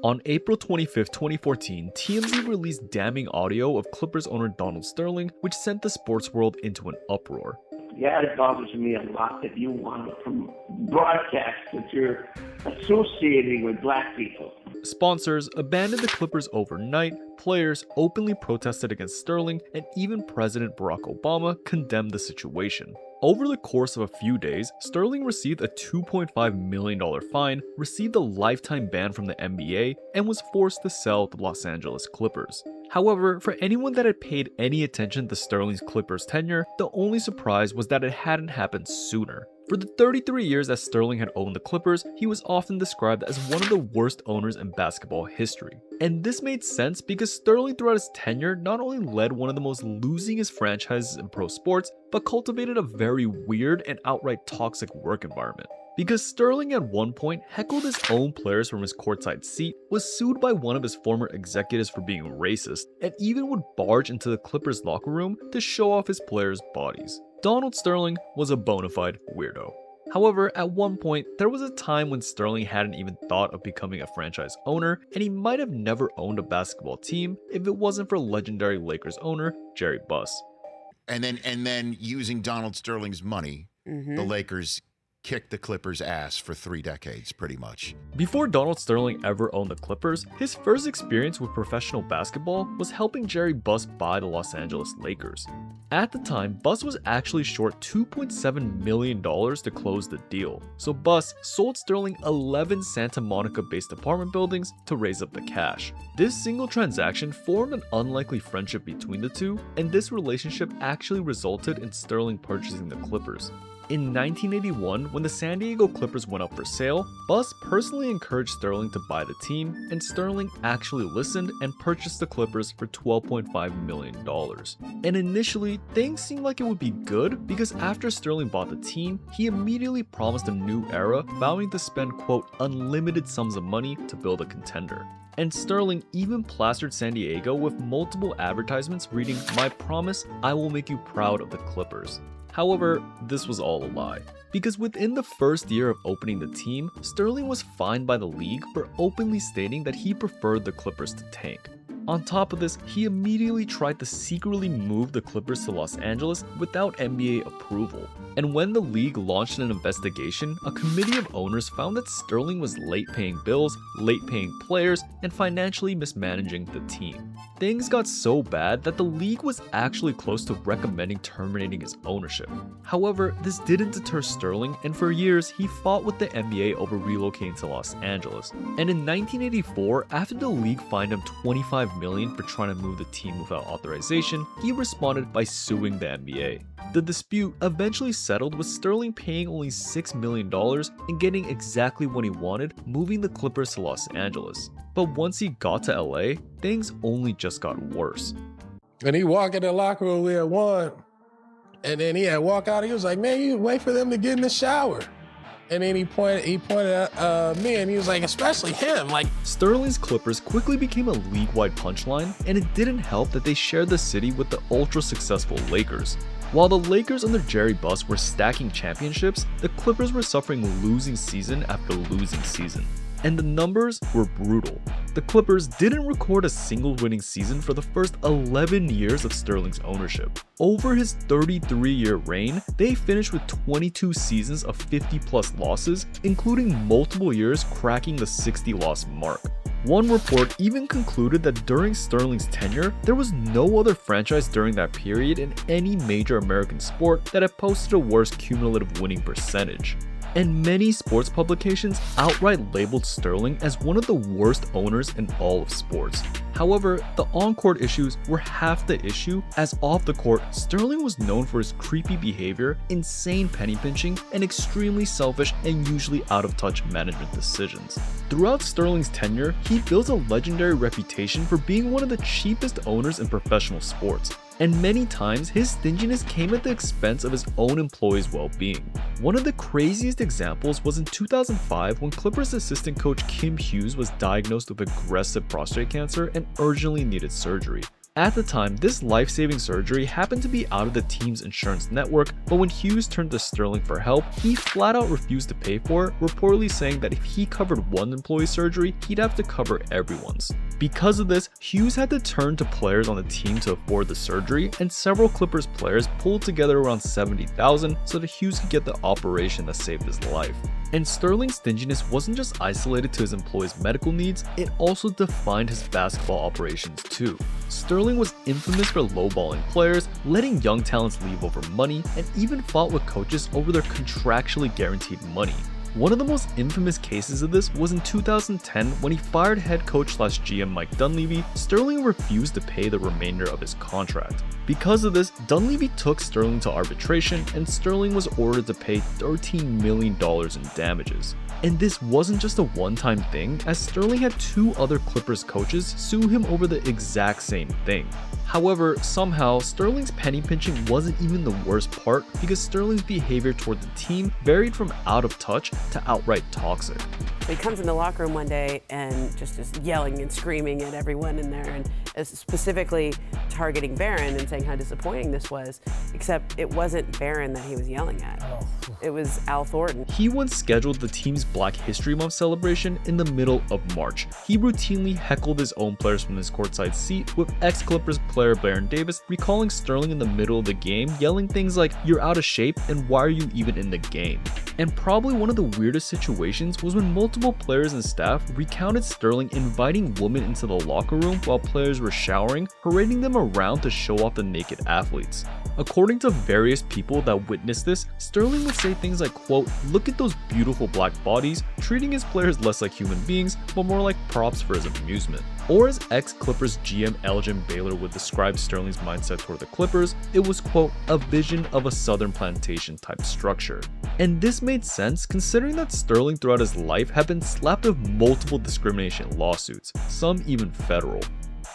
On April 25, 2014, TMZ released damning audio of Clippers owner Donald Sterling, which sent the sports world into an uproar. Yeah, it bothers me a lot that you want to broadcast that you're associating with black people. Sponsors abandoned the Clippers overnight, players openly protested against Sterling, and even President Barack Obama condemned the situation. Over the course of a few days, Sterling received a $2.5 million fine, received a lifetime ban from the NBA, and was forced to sell the Los Angeles Clippers. However, for anyone that had paid any attention to Sterling's Clippers tenure, the only surprise was that it hadn't happened sooner. For the 33 years that Sterling had owned the Clippers, he was often described as one of the worst owners in basketball history. And this made sense because Sterling throughout his tenure not only led one of the most losingest franchises in pro sports, but cultivated a very weird and outright toxic work environment. Because Sterling at one point heckled his own players from his courtside seat, was sued by one of his former executives for being racist, and even would barge into the Clippers locker room to show off his players' bodies. Donald Sterling was a bona fide weirdo. However, at one point, there was a time when Sterling hadn't even thought of becoming a franchise owner, and he might have never owned a basketball team if it wasn't for legendary Lakers owner Jerry Buss. And then using Donald Sterling's money, the Lakers kicked the Clippers' ass for 3 decades, pretty much. Before Donald Sterling ever owned the Clippers, his first experience with professional basketball was helping Jerry Buss buy the Los Angeles Lakers. At the time, Buss was actually short $2.7 million to close the deal, so Buss sold Sterling 11 Santa Monica-based apartment buildings to raise up the cash. This single transaction formed an unlikely friendship between the two, and this relationship actually resulted in Sterling purchasing the Clippers. In 1981, when the San Diego Clippers went up for sale, Buss personally encouraged Sterling to buy the team, and Sterling actually listened and purchased the Clippers for $12.5 million. And initially, things seemed like it would be good because after Sterling bought the team, he immediately promised a new era, vowing to spend, quote, unlimited sums of money to build a contender. And Sterling even plastered San Diego with multiple advertisements reading, "My promise, I will make you proud of the Clippers." However, this was all a lie, because within the first year of opening the team, Sterling was fined by the league for openly stating that he preferred the Clippers to tank. On top of this, he immediately tried to secretly move the Clippers to Los Angeles without NBA approval. And when the league launched an investigation, a committee of owners found that Sterling was late paying bills, late paying players, and financially mismanaging the team. Things got so bad that the league was actually close to recommending terminating his ownership. However, this didn't deter Sterling, and for years he fought with the NBA over relocating to Los Angeles. And in 1984, after the league fined him $25 million for trying to move the team without authorization, he responded by suing the NBA. The dispute eventually settled with Sterling paying only $6 million and getting exactly what he wanted, moving the Clippers to Los Angeles. But once he got to LA, things only just got worse. And he walked in the locker room, we had won, and then he had walk out, he was like, man, you wait for them to get in the shower. And then he pointed at me and he was like, especially him. Like, Sterling's Clippers quickly became a league-wide punchline, and it didn't help that they shared the city with the ultra-successful Lakers. While the Lakers under Jerry Buss were stacking championships, the Clippers were suffering losing season after losing season. And the numbers were brutal. The Clippers didn't record a single winning season for the first 11 years of Sterling's ownership. Over his 33-year reign, they finished with 22 seasons of 50-plus losses, including multiple years cracking the 60-loss mark. One report even concluded that during Sterling's tenure, there was no other franchise during that period in any major American sport that had posted a worse cumulative winning percentage. And many sports publications outright labeled Sterling as one of the worst owners in all of sports. However, the on-court issues were half the issue, as off the court, Sterling was known for his creepy behavior, insane penny pinching, and extremely selfish and usually out-of-touch management decisions. Throughout Sterling's tenure, he built a legendary reputation for being one of the cheapest owners in professional sports. And many times, his stinginess came at the expense of his own employees' well-being. One of the craziest examples was in 2005 when Clippers assistant coach Kim Hughes was diagnosed with aggressive prostate cancer and urgently needed surgery. At the time, this life-saving surgery happened to be out of the team's insurance network, but when Hughes turned to Sterling for help, he flat out refused to pay for it, reportedly saying that if he covered one employee's surgery, he'd have to cover everyone's. Because of this, Hughes had to turn to players on the team to afford the surgery, and several Clippers players pulled together around $70,000 so that Hughes could get the operation that saved his life. And Sterling's stinginess wasn't just isolated to his employees' medical needs, it also defined his basketball operations too. Sterling was infamous for lowballing players, letting young talents leave over money, and even fought with coaches over their contractually guaranteed money. One of the most infamous cases of this was in 2010 when he fired head coach/GM Mike Dunleavy. Sterling refused to pay the remainder of his contract. Because of this, Dunleavy took Sterling to arbitration, and Sterling was ordered to pay $13 million in damages. And this wasn't just a one-time thing, as Sterling had two other Clippers coaches sue him over the exact same thing. However, somehow, Sterling's penny pinching wasn't even the worst part, because Sterling's behavior toward the team varied from out of touch to outright toxic. He comes in the locker room one day and just is yelling and screaming at everyone in there, and specifically targeting Barron and saying how disappointing this was, except it wasn't Barron that he was yelling at. It was Al Thornton. He once scheduled the team's Black History Month celebration in the middle of March. He routinely heckled his own players from his courtside seat, with ex-Clippers player Baron Davis recalling Sterling in the middle of the game, yelling things like, "You're out of shape and why are you even in the game?" And probably one of the weirdest situations was when multiple players and staff recounted Sterling inviting women into the locker room while players were showering, parading them around to show off the naked athletes. According to various people that witnessed this, Sterling would say things like, quote, "Look at those beautiful black bodies," treating his players less like human beings, but more like props for his amusement. Or as ex-Clippers GM Elgin Baylor would describe Sterling's mindset toward the Clippers, it was, quote, "a vision of a southern plantation type structure." And this made sense considering that Sterling throughout his life had been slapped with multiple discrimination lawsuits, some even federal.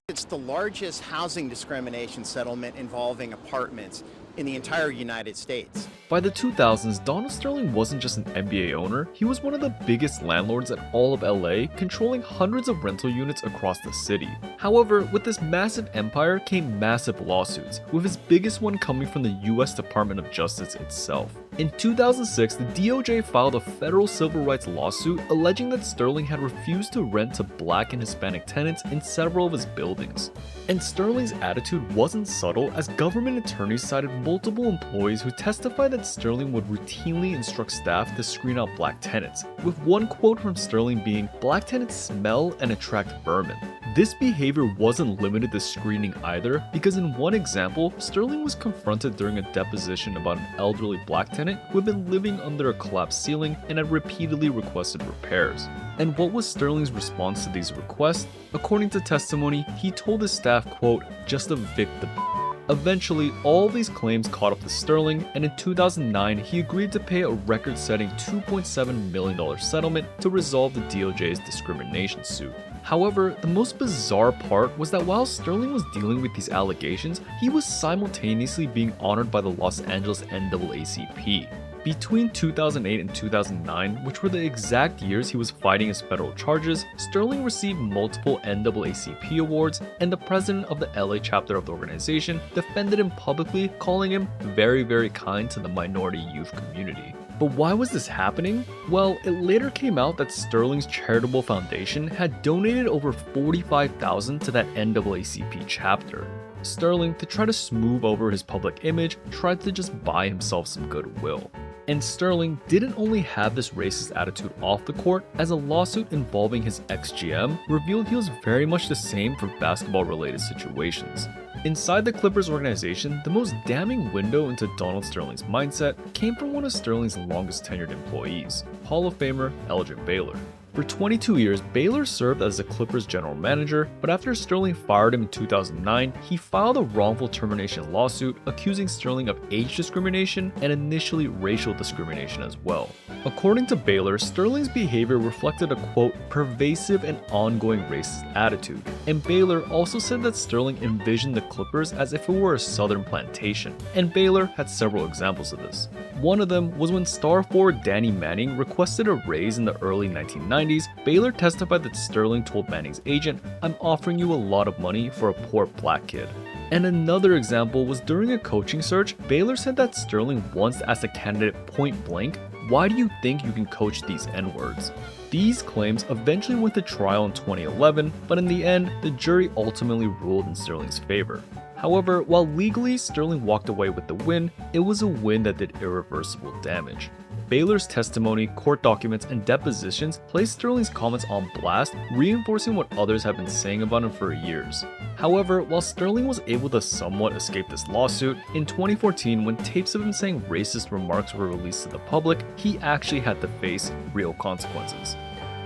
It's the largest housing discrimination settlement involving apartments in the entire United States. By the 2000s, Donald Sterling wasn't just an NBA owner, he was one of the biggest landlords at all of LA, controlling hundreds of rental units across the city. However, with this massive empire came massive lawsuits, with his biggest one coming from the US Department of Justice itself. In 2006, the DOJ filed a federal civil rights lawsuit alleging that Sterling had refused to rent to Black and Hispanic tenants in several of his buildings. And Sterling's attitude wasn't subtle, as government attorneys cited multiple employees who testified that Sterling would routinely instruct staff to screen out Black tenants, with one quote from Sterling being, "Black tenants smell and attract vermin." This behavior wasn't limited to screening either, because in one example, Sterling was confronted during a deposition about an elderly Black tenant who had been living under a collapsed ceiling and had repeatedly requested repairs. And what was Sterling's response to these requests? According to testimony, he told his staff, quote, "Just evict the b-." Eventually, all these claims caught up to Sterling, and in 2009, he agreed to pay a record-setting $2.7 million settlement to resolve the DOJ's discrimination suit. However, the most bizarre part was that while Sterling was dealing with these allegations, he was simultaneously being honored by the Los Angeles NAACP. Between 2008 and 2009, which were the exact years he was fighting his federal charges, Sterling received multiple NAACP awards, and the president of the LA chapter of the organization defended him publicly, calling him very, very kind to the minority youth community. But why was this happening? Well, it later came out that Sterling's charitable foundation had donated over $45,000 to that NAACP chapter. Sterling, to try to smooth over his public image, tried to just buy himself some goodwill. And Sterling didn't only have this racist attitude off the court, as a lawsuit involving his ex-GM revealed he was very much the same for basketball-related situations. Inside the Clippers organization, the most damning window into Donald Sterling's mindset came from one of Sterling's longest tenured employees, Hall of Famer Elgin Baylor. For 22 years, Baylor served as the Clippers general manager, but after Sterling fired him in 2009, he filed a wrongful termination lawsuit accusing Sterling of age discrimination and initially racial discrimination as well. According to Baylor, Sterling's behavior reflected a quote, "pervasive and ongoing racist attitude," and Baylor also said that Sterling envisioned the Clippers as if it were a southern plantation, and Baylor had several examples of this. One of them was when star forward Danny Manning requested a raise in the early 1990s. Baylor testified that Sterling told Manning's agent, "I'm offering you a lot of money for a poor black kid." And another example was during a coaching search, Baylor said that Sterling once asked a candidate point blank, "Why do you think you can coach these N-words?" These claims eventually went to trial in 2011, but in the end, the jury ultimately ruled in Sterling's favor. However, while legally Sterling walked away with the win, it was a win that did irreversible damage. Baylor's testimony, court documents, and depositions placed Sterling's comments on blast, reinforcing what others have been saying about him for years. However, while Sterling was able to somewhat escape this lawsuit, in 2014, when tapes of him saying racist remarks were released to the public, he actually had to face real consequences.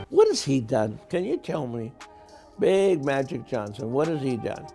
What has he done? Can you tell me? Big Magic Johnson, what has he done?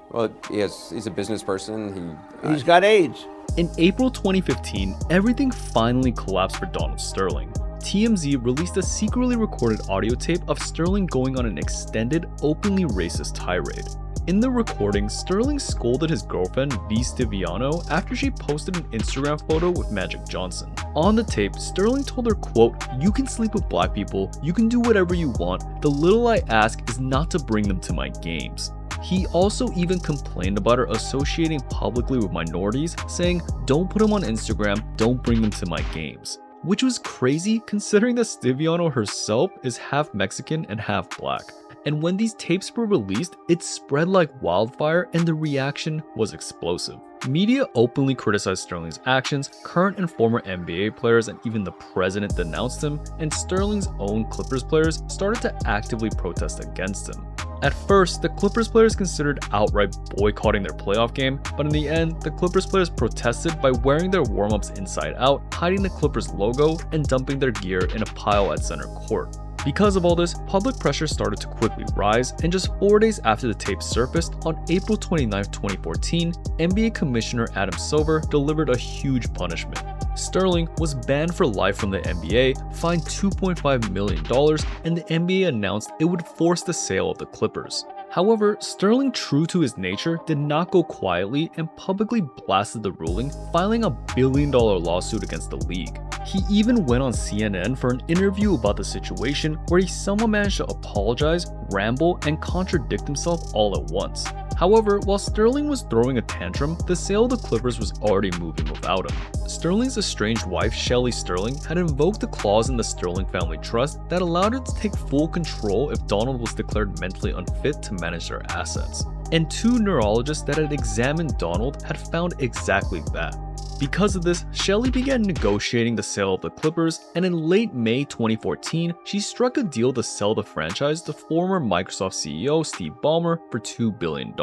Well, he's a business person. He's got AIDS. In April 2015, everything finally collapsed for Donald Sterling. TMZ released a secretly recorded audio tape of Sterling going on an extended, openly racist tirade. In the recording, Sterling scolded his girlfriend, V. Stiviano, after she posted an Instagram photo with Magic Johnson. On the tape, Sterling told her, quote, "You can sleep with black people, you can do whatever you want, the little I ask is not to bring them to my games." He also even complained about her associating publicly with minorities, saying, "Don't put them on Instagram, don't bring them to my games." Which was crazy considering that Stiviano herself is half Mexican and half black. And when these tapes were released, it spread like wildfire and the reaction was explosive. Media openly criticized Sterling's actions, current and former NBA players and even the president denounced him, and Sterling's own Clippers players started to actively protest against him. At first, the Clippers players considered outright boycotting their playoff game, but in the end, the Clippers players protested by wearing their warm-ups inside out, hiding the Clippers logo, and dumping their gear in a pile at center court. Because of all this, public pressure started to quickly rise, and just 4 days after the tape surfaced, on April 29, 2014, NBA Commissioner Adam Silver delivered a huge punishment. Sterling was banned for life from the NBA, fined $2.5 million, and the NBA announced it would force the sale of the Clippers. However, Sterling, true to his nature, did not go quietly and publicly blasted the ruling, filing a billion-dollar lawsuit against the league. He even went on CNN for an interview about the situation where he somehow managed to apologize, ramble, and contradict himself all at once. However, while Sterling was throwing a tantrum, the sale of the Clippers was already moving without him. Sterling's estranged wife, Shelly Sterling, had invoked a clause in the Sterling family trust that allowed her to take full control if Donald was declared mentally unfit to manage their assets. And 2 neurologists that had examined Donald had found exactly that. Because of this, Shelly began negotiating the sale of the Clippers, and in late May 2014, she struck a deal to sell the franchise to former Microsoft CEO Steve Ballmer for $2 billion,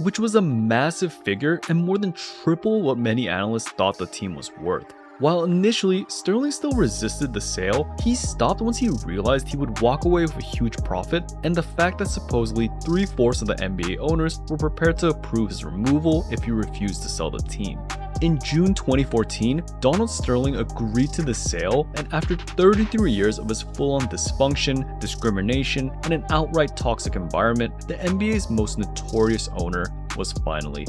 which was a massive figure and more than triple what many analysts thought the team was worth. While initially, Sterling still resisted the sale, he stopped once he realized he would walk away with a huge profit, and the fact that supposedly 3/4 of the NBA owners were prepared to approve his removal if he refused to sell the team. In June 2014, Donald Sterling agreed to the sale, and after 33 years of his full-on dysfunction, discrimination, and an outright toxic environment, the NBA's most notorious owner was finally